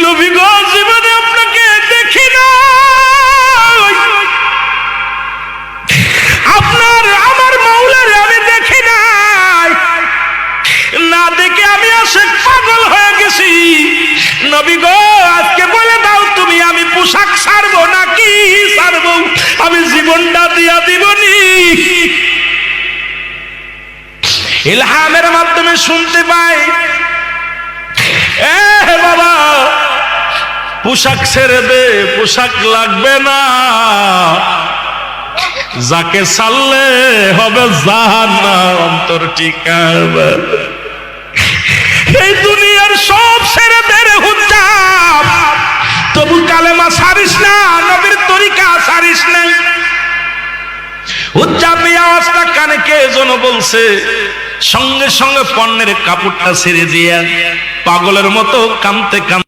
নবী গো জীবনে আপনাকে দেখি না, আপনার আমার মাওলারে আমি দেখি নাই, না দেখে আমি আশিক পাগল হয়ে গেছি। নবী গো আজকে বলে দাও তুমি আমি পোশাক ছাড়বো নাকি ছাড়বো, আমি জীবনটা দিয়া দিবনি। ইলহামের মাধ্যমে শুনতে পাই, এ বাবা পোশাক ছেড়ে দে, পোশাক লাগবে না, যাকে ছাড়লে হবে জাহান্নাম অন্তর ঠিকানা। এই দুনিয়ার সব ছেড়ে দে রে হুজ্জাব, তবু কালেমা ছাড়িস না, নবীর তরিকা ছাড়িস না। হুজ্জাব এই আওয়াজটা কানে কে যেন বলছে, সঙ্গে সঙ্গে পণ্যের কাপড়টা ছেড়ে দিয়া পাগলের মতো কাঁদতে কাঁদতে